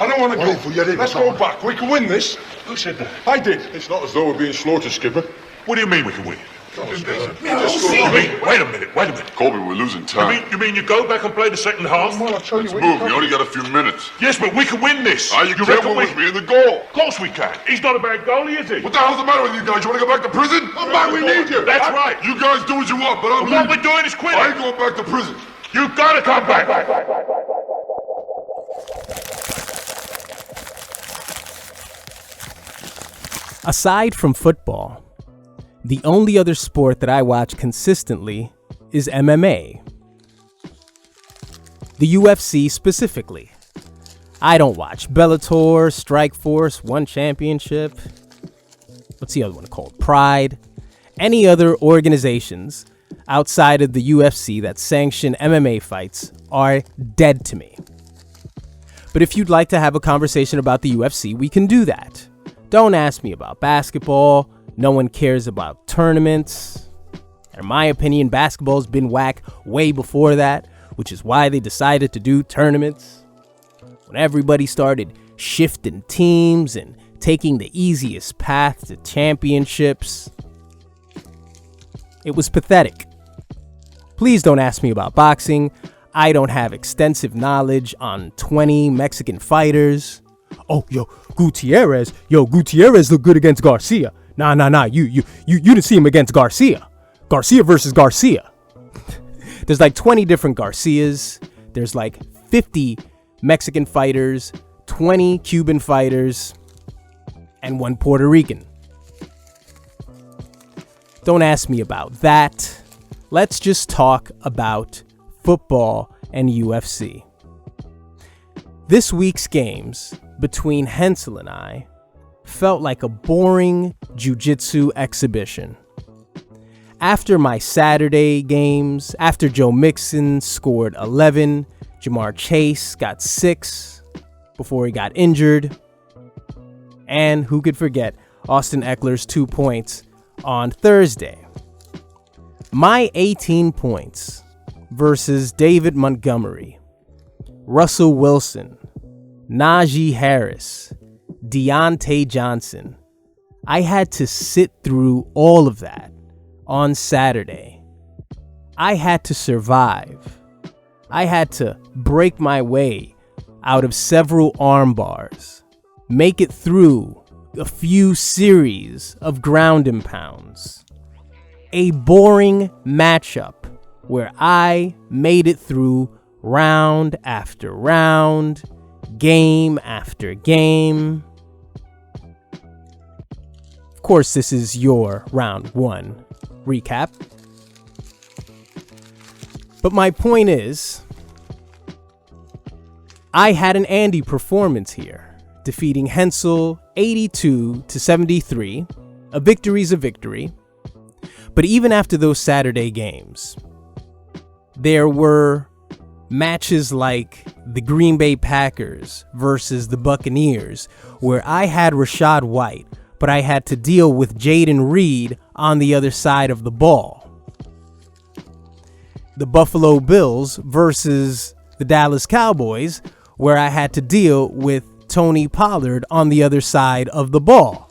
I don't want to Wait for you, go. Let's go back. We can win this. Who said that? I did. It's not as though we're being slaughtered, Skipper. What do you mean we can win? Just Wait a minute. Colby, we're losing time. You mean you go back and play the second half? Well, I'll tell you. Move, we only got a few minutes. Yes, but we can win this. You can't reckon win with me in the goal. Of course we can. He's not a bad goalie, is he? What the hell's the matter with you guys? You want to go back to prison? I'm back, we need you. That's right. You guys do what you want, but I'm What leaving. we're doing is quitting. I ain't going back to prison. You gotta come back. Aside from football, the only other sport that I watch consistently is MMA. The UFC specifically. I don't watch Bellator, Strikeforce, One Championship. What's the other one called? Pride. Any other organizations outside of the UFC that sanction MMA fights are dead to me. But if you'd like to have a conversation about the UFC, we can do that. Don't ask me about basketball. No one cares about tournaments. In my opinion, basketball's been whack way before that, which is why they decided to do tournaments. When everybody started shifting teams and taking the easiest path to championships, it was pathetic. Please don't ask me about boxing. I don't have extensive knowledge on 20 Mexican fighters. Oh, Gutierrez looked good against Garcia. Nah. You didn't see him against Garcia. Garcia versus Garcia. There's like 20 different Garcias. There's like 50 Mexican fighters, 20 Cuban fighters, and 1 Puerto Rican. Don't ask me about that. Let's just talk about football and UFC. This week's games between Hensel and I felt like a boring jiu-jitsu exhibition. After my Saturday games, after Joe Mixon scored 11, Ja'Marr Chase got 6 before he got injured, and who could forget Austin Eckler's 2 points on Thursday. My 18 points versus David Montgomery, Russell Wilson, Najee Harris, Deontay Johnson. I had to sit through all of that on Saturday. I had to survive. I had to break my way out of several arm bars, make it through a few series of ground and pounds. A boring matchup where I made it through round after round, game after game. Of course, this is your round 1 recap. But my point is, I had an Andy performance here, defeating Hensel 82-73. A victory's a victory. But even after those Saturday games, there were matches like the Green Bay Packers versus the Buccaneers, where I had Rachaad White, but I had to deal with Jaden Reed on the other side of the ball. The Buffalo Bills versus the Dallas Cowboys, where I had to deal with Tony Pollard on the other side of the ball.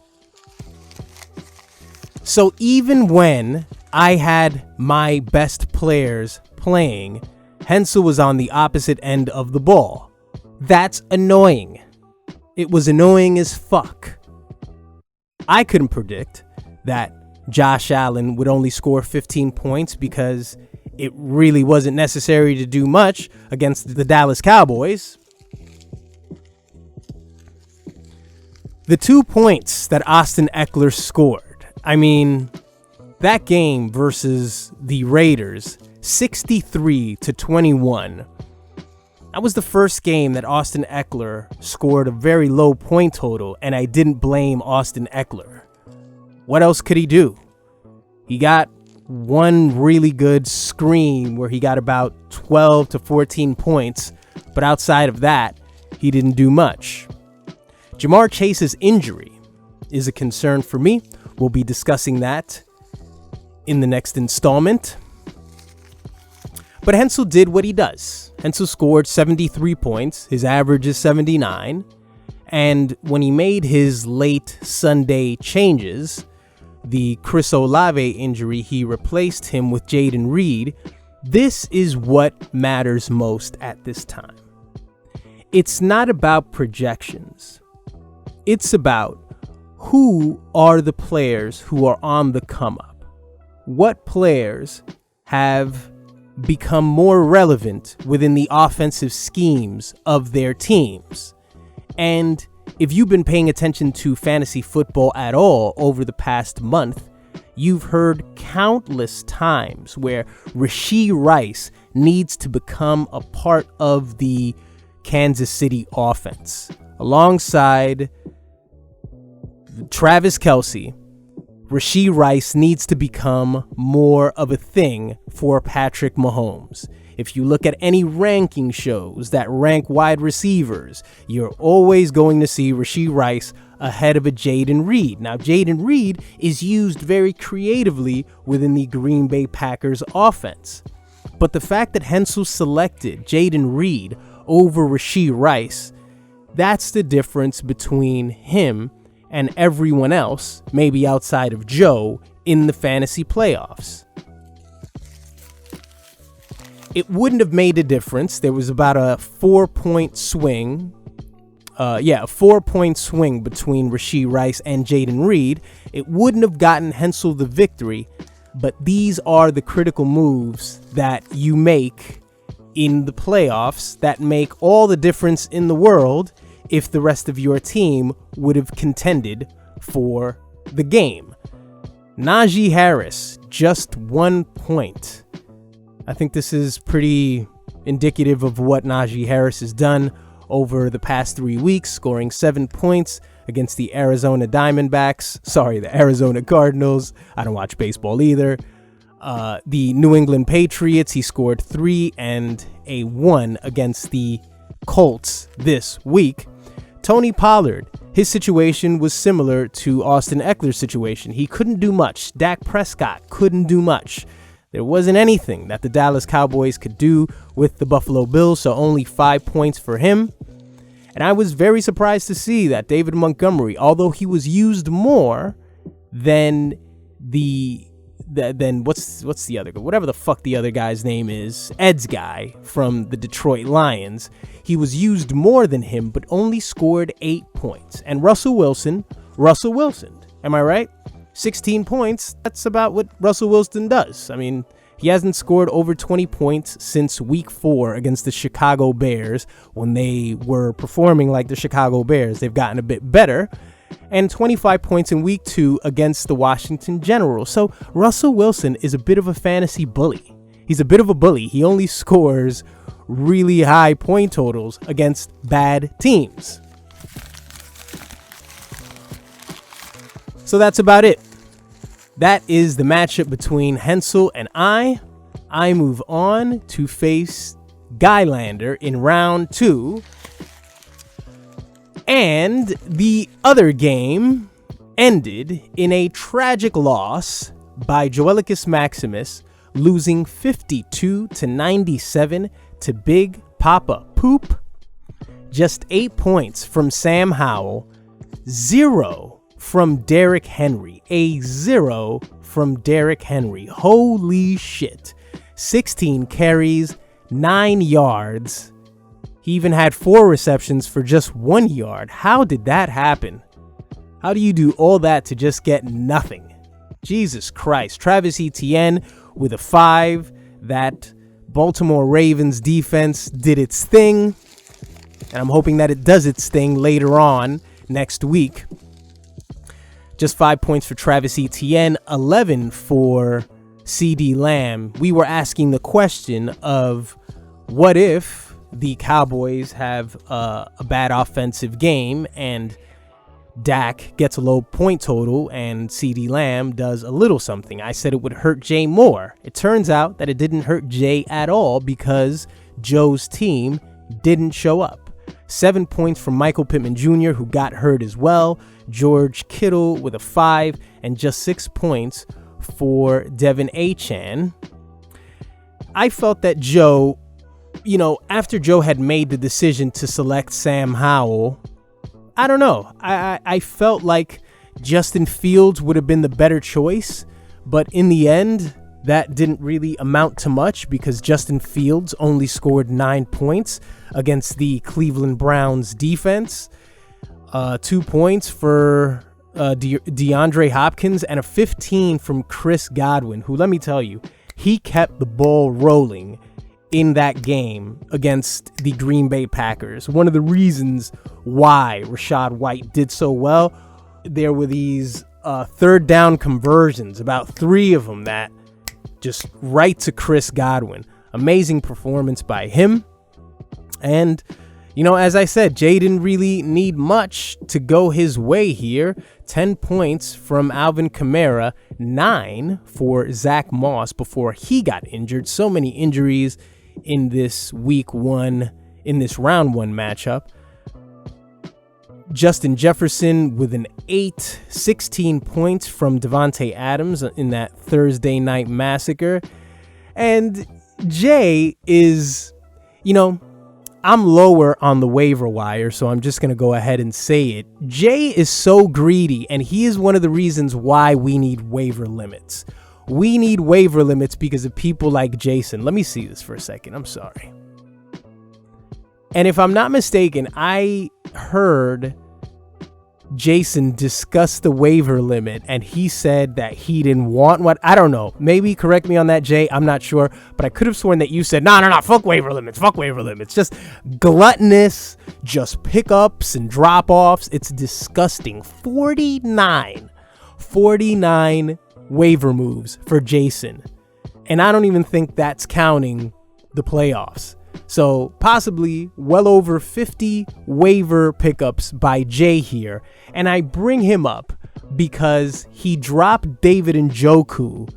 So even when I had my best players playing, Hensel was on the opposite end of the ball. That's annoying. It was annoying as fuck. I couldn't predict that Josh Allen would only score 15 points because it really wasn't necessary to do much against the Dallas Cowboys. The 2 points that Austin Eckler scored, I mean, that game versus the Raiders, 63-21. That was the first game that Austin Eckler scored a very low point total, and I didn't blame Austin Eckler. What else could he do? He got one really good screen where he got about 12 to 14 points, but outside of that, he didn't do much. Ja'Marr Chase's injury is a concern for me. We'll be discussing that in the next installment. But Hensel did what he does. Hensel scored 73 points. His average is 79. And when he made his late Sunday changes, the Chris Olave injury, he replaced him with Jayden Reed. This is what matters most at this time. It's not about projections. It's about who are the players who are on the come up. What players have become more relevant within the offensive schemes of their teams. And if you've been paying attention to fantasy football at all over the past month, you've heard countless times where Rashee Rice needs to become a part of the Kansas City offense. Alongside Travis Kelce, Rashee Rice needs to become more of a thing for Patrick Mahomes. If you look at any ranking shows that rank wide receivers, you're always going to see Rashee Rice ahead of a Jayden Reed. Now, Jayden Reed is used very creatively within the Green Bay Packers offense. But the fact that Hensel selected Jayden Reed over Rashee Rice, that's the difference between him and everyone else, maybe outside of Joe, in the fantasy playoffs. It wouldn't have made a difference. There was about a 4-point swing. A 4-point swing between Rashee Rice and Jayden Reed. It wouldn't have gotten Hensel the victory, but these are the critical moves that you make in the playoffs that make all the difference in the world if the rest of your team would have contended for the game. Najee Harris, just 1 point. I think this is pretty indicative of what Najee Harris has done over the past 3 weeks, scoring 7 points against the Arizona Cardinals. I don't watch baseball either. The New England Patriots, he scored 3 and a 1 against the Colts this week. Tony Pollard, his situation was similar to Austin Eckler's situation. He couldn't do much. Dak Prescott couldn't do much. There wasn't anything that the Dallas Cowboys could do with the Buffalo Bills, so only 5 points for him. And I was very surprised to see that David Montgomery, although he was used more than what's the other guy? Whatever the fuck the other guy's name is, Ed's guy from the Detroit Lions. He was used more than him, but only scored 8 points. And Russell Wilson, am I right? 16 points, that's about what Russell Wilson does. I mean, he hasn't scored over 20 points since week 4 against the Chicago Bears when they were performing like the Chicago Bears. They've gotten a bit better. And 25 points in week 2 against the Washington Generals. So Russell Wilson is a bit of a fantasy bully. He's a bit of a bully. He only scores really high point totals against bad teams. So that's about it. That is the matchup between Hensel and I. I move on to face Skylander in round 2. And the other game ended in a tragic loss by Joelicus Maximus, losing 52-97 to Big Papa Poop. Just 8 points from Sam Howell, 0 from Derrick Henry. A 0 from Derrick Henry. Holy shit. 16 carries, 9 yards. He even had 4 receptions for just 1 yard. How did that happen? How do you do all that to just get nothing? Jesus Christ. Travis Etienne with a 5. That Baltimore Ravens defense did its thing. And I'm hoping that it does its thing later on next week. Just 5 points for Travis Etienne, 11 for CeeDee Lamb. We were asking the question of what if the Cowboys have a bad offensive game and Dak gets a low point total and CeeDee Lamb does a little something. I said it would hurt Jay more. It turns out that it didn't hurt Jay at all because Joe's team didn't show up. 7 points from Michael Pittman Jr., who got hurt as well. George Kittle with a 5, and just 6 points for Devin Achane. I felt that Joe, after Joe had made the decision to select Sam Howell, I don't know. I felt like Justin Fields would have been the better choice, but in the end, that didn't really amount to much because Justin Fields only scored 9 points against the Cleveland Browns defense. 2 points for DeAndre Hopkins and a 15 from Chris Godwin, who, let me tell you, he kept the ball rolling in that game against the Green Bay Packers. One of the reasons why Rachaad White did so well, there were these third down conversions, about 3 of them that just right to Chris Godwin. Amazing performance by him. And, you know, as I said, Jay didn't really need much to go his way here. 10 points from Alvin Kamara, 9 for Zach Moss before he got injured. So many injuries in this round 1 matchup. Justin Jefferson with an 8, 16 points from Devontae Adams in that Thursday night massacre. And Jay is, you know, I'm lower on the waiver wire, so I'm just going to go ahead and say it. Jay is so greedy, and he is one of the reasons why we need waiver limits. We need waiver limits because of people like Jason. Let me see this for a second. I'm sorry. And if I'm not mistaken, I heard Jason discuss the waiver limit and he said that he didn't want one. I don't know. Maybe correct me on that, Jay. I'm not sure. But I could have sworn that you said, no, fuck waiver limits. Fuck waiver limits. Just gluttonous, just pickups and drop-offs. It's disgusting. 49 waiver moves for Jason. And I don't even think that's counting the playoffs. So possibly well over 50 waiver pickups by Jay here. And I bring him up because he dropped David Njoku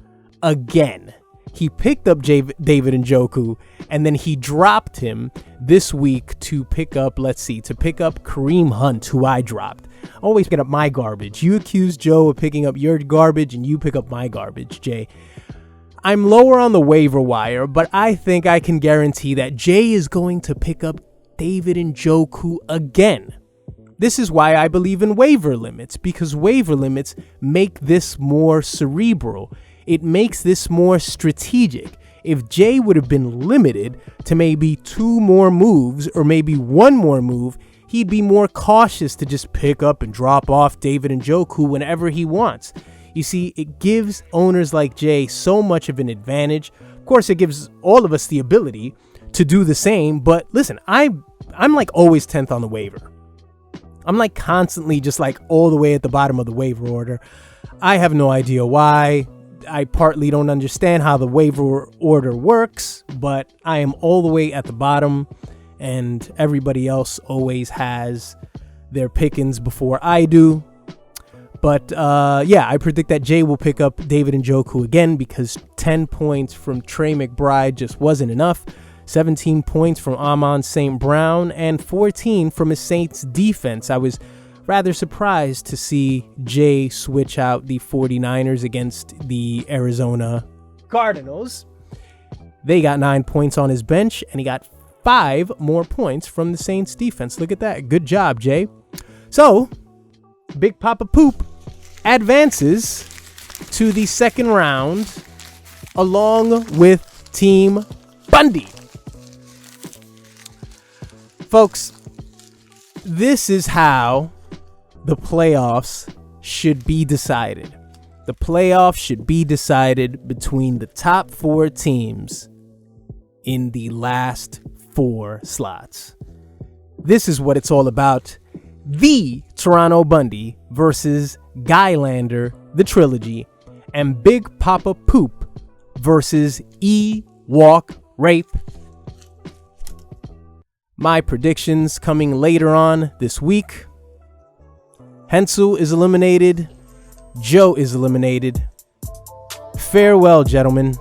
again. He picked up David Njoku and then he dropped him this week to pick up, Kareem Hunt, who I dropped. Always pick up my garbage. You accuse Joe of picking up your garbage and you pick up my garbage, Jay. I'm lower on the waiver wire, but I think I can guarantee that Jay is going to pick up David Njoku again. This is why I believe in waiver limits, because waiver limits make this more cerebral. It makes this more strategic. If Jay would have been limited to maybe 2 more moves or maybe 1 more move, he'd be more cautious to just pick up and drop off David Njoku whenever he wants. You see, it gives owners like Jay so much of an advantage. Of course, it gives all of us the ability to do the same. But listen, I'm like always 10th on the waiver. I'm like constantly just like all the way at the bottom of the waiver order. I have no idea why. I partly don't understand how the waiver order works, but I am all the way at the bottom and everybody else always has their pickings before I do. But I predict that Jay will pick up David Njoku again because 10 points from Trey McBride just wasn't enough. 17 points from Amon St. Brown and 14 from his Saints defense. I was rather surprised to see Jay switch out the 49ers against the Arizona Cardinals. They got 9 points on his bench and he got 5 more points from the Saints defense. Look at that. Good job, Jay. So, Big Papa Poop advances to the second round along with Team Bundy. Folks, this is how the playoffs should be decided. The playoffs should be decided between the top 4 teams in the last 4 slots. This is what it's all about. The Toronto Bundy versus Guylander, the trilogy, and Big Papa Poop versus Walk Rape. My predictions coming later on this week. Hensel is eliminated. Joe is eliminated. Farewell, gentlemen.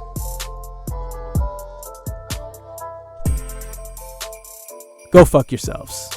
Go fuck yourselves.